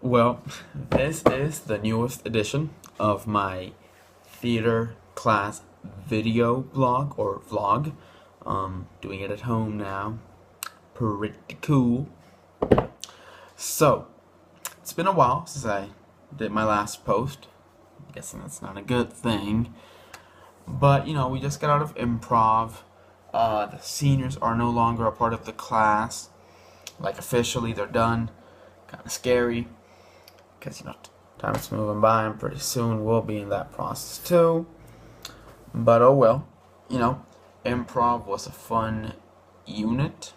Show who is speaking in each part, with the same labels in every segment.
Speaker 1: Well, this is the newest edition of my theater class video blog or vlog. Doing it at home now. Pretty cool. So, it's been a while since I did my last post. I'm guessing that's not a good thing. But, we just got out of improv. The seniors are no longer a part of the class. Like, officially, they're done. Kind of scary. Because, time's moving by and pretty soon we'll be in that process too. But oh well. Improv was a fun unit.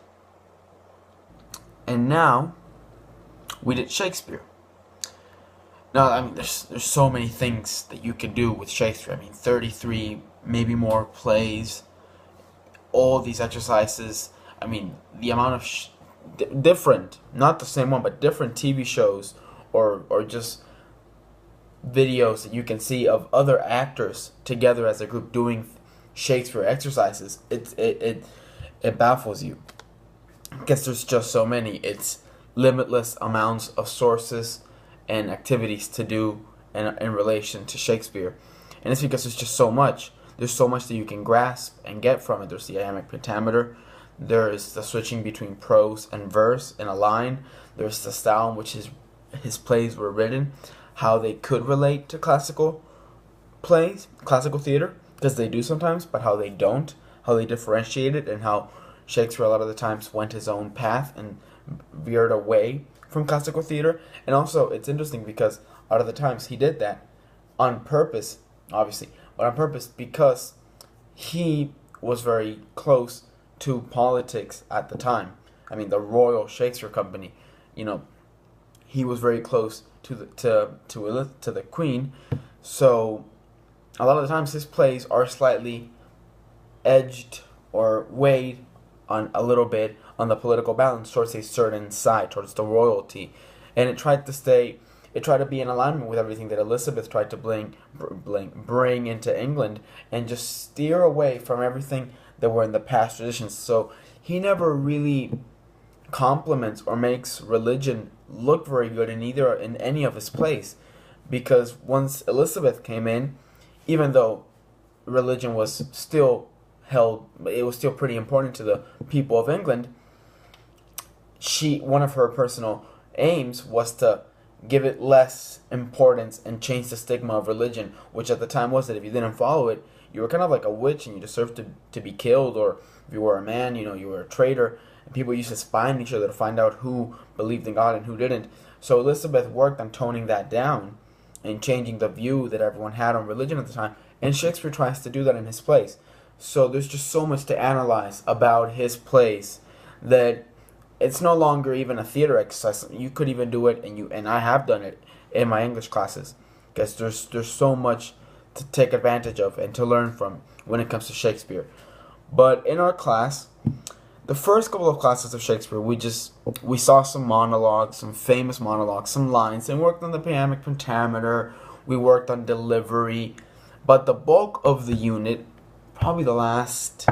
Speaker 1: And now, we did Shakespeare. Now, there's so many things that you can do with Shakespeare. 33, maybe more plays, all these exercises. The amount of different, not the same one, but different TV shows or just videos that you can see of other actors together as a group doing Shakespeare exercises. It baffles you because there's just so many. It's limitless amounts of sources and activities to do in relation to Shakespeare, and it's because there's just so much. There's so much that you can grasp and get from it. There's the iambic pentameter. There's the switching between prose and verse in a line. There's the style in which his plays were written, how they could relate to classical plays, classical theater, because they do sometimes, but how they don't, how they differentiate it, and how Shakespeare a lot of the times went his own path and veered away from classical theater. And also, it's interesting because a lot of the times he did that on purpose, obviously, but on purpose because he was very close to politics at the time. The Royal Shakespeare Company, he was very close to the Queen, so a lot of the times his plays are slightly edged or weighed on a little bit on the political balance towards a certain side, towards the royalty, and it tried to be in alignment with everything that Elizabeth tried to bring into England, and just steer away from everything that were in the past traditions. So he never really compliments or makes religion look very good in any of his plays, because once Elizabeth came in, even though religion was still it was still pretty important to the people of England, one of her personal aims was to give it less importance and change the stigma of religion, which at the time was that if you didn't follow it, you were kind of like a witch and you deserved to be killed, or if you were a man, you were a traitor. And people used to spy on each other to find out who believed in God and who didn't. So Elizabeth worked on toning that down and changing the view that everyone had on religion at the time. And Shakespeare tries to do that in his plays. So there's just so much to analyze about his plays that it's no longer even a theater exercise. You could even do it, and I have done it in my English classes, because there's so much to take advantage of and to learn from when it comes to Shakespeare. But in our class, the first couple of classes of Shakespeare, we saw some monologues, some famous monologues, some lines, and worked on the iambic pentameter. We worked on delivery, but the bulk of the unit, probably the last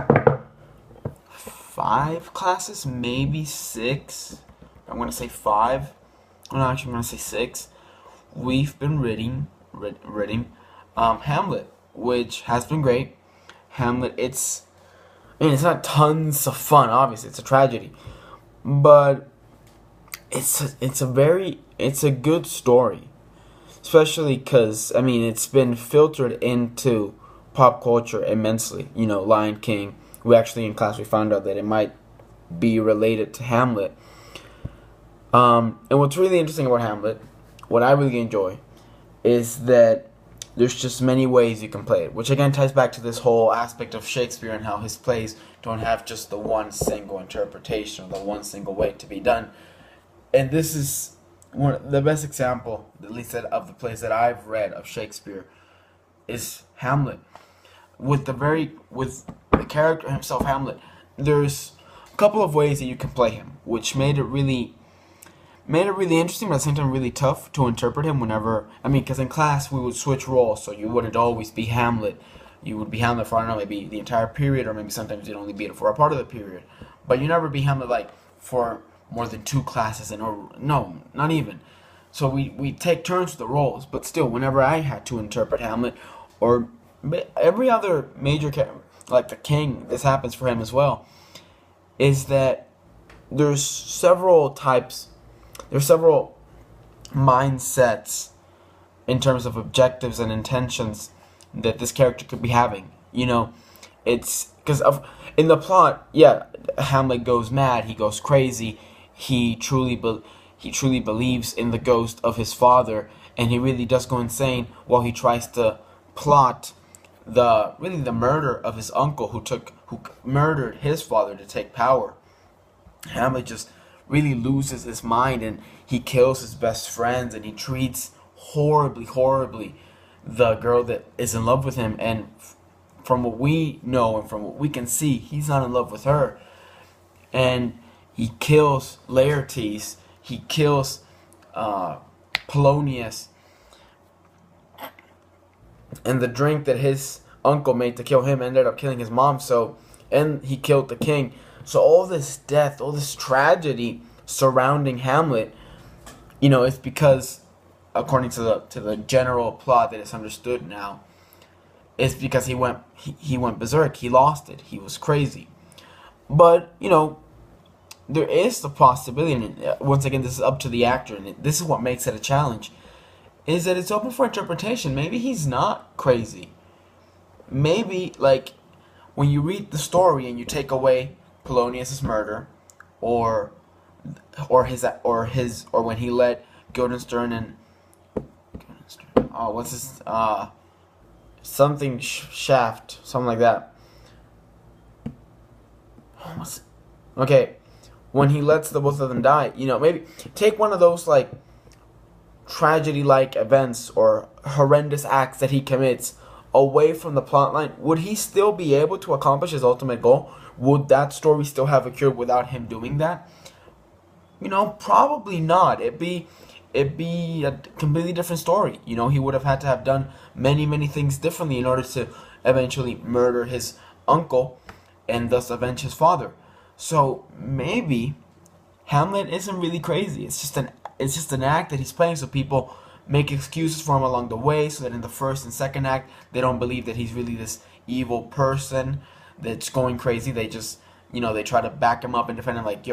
Speaker 1: 5 classes, maybe 6. I'm going to say 5. No, actually, I'm going to say 6. We've been reading Hamlet, which has been great. Hamlet, it's not tons of fun. Obviously, it's a tragedy, but it's a good story, especially because it's been filtered into pop culture immensely. Lion King. In class we found out that it might be related to Hamlet. And what's really interesting about Hamlet, what I really enjoy, is that there's just many ways you can play it, which again ties back to this whole aspect of Shakespeare and how his plays don't have just the one single interpretation or the one single way to be done. And this is the best example, at least of the plays that I've read of Shakespeare, is Hamlet. With the character himself, Hamlet, there's a couple of ways that you can play him, which made it really interesting, but at the same time really tough to interpret him because in class we would switch roles, so you wouldn't always be Hamlet. You would be Hamlet for, I don't know, maybe the entire period, or maybe sometimes you'd only be it for a part of the period. But you never be Hamlet, for more than 2 classes, no, not even. So we take turns with the roles, but still, whenever I had to interpret Hamlet, or every other major character, like the king, this happens for him as well, is that there's several types, there's several mindsets in terms of objectives and intentions that this character could be having. You know, it's because of in the plot, yeah, Hamlet goes mad, he goes crazy, he truly believes in the ghost of his father, and he really does go insane while he tries to plot the murder of his uncle who murdered his father to take power. Hamlet just really loses his mind, and he kills his best friends, and he treats horribly the girl that is in love with him. And from what we know and from what we can see, he's not in love with her. And he kills Laertes, he kills Polonius, and the drink that his uncle made to kill him ended up killing his mom. So, and he killed the king. So all this death, all this tragedy surrounding Hamlet, you know, it's because, according to the general plot that is understood now, it's because he went berserk. He lost it. He was crazy. But you know, there is the possibility, and once again, this is up to the actor, and this is what makes it a challenge, is that it's open for interpretation. Maybe he's not crazy. Maybe, like, when you read the story and you take away Polonius's murder, or when he let Guildenstern and what's his something Shaft, something like that. Okay, when he lets the both of them die, you know, maybe take one of those like tragedy-like events or horrendous acts that he commits away from the plot line. Would he still be able to accomplish his ultimate goal? Would that story still have occurred without him doing that? You know, probably not. It'd be a completely different story. You know, he would have had to have done many things differently in order to eventually murder his uncle and thus avenge his father. So maybe Hamlet isn't really crazy. It's just an act that he's playing, so people make excuses for him along the way, so that in the first and second act they don't believe that he's really this evil person that's going crazy. They just, you know, they try to back him up and defend him, like, yo,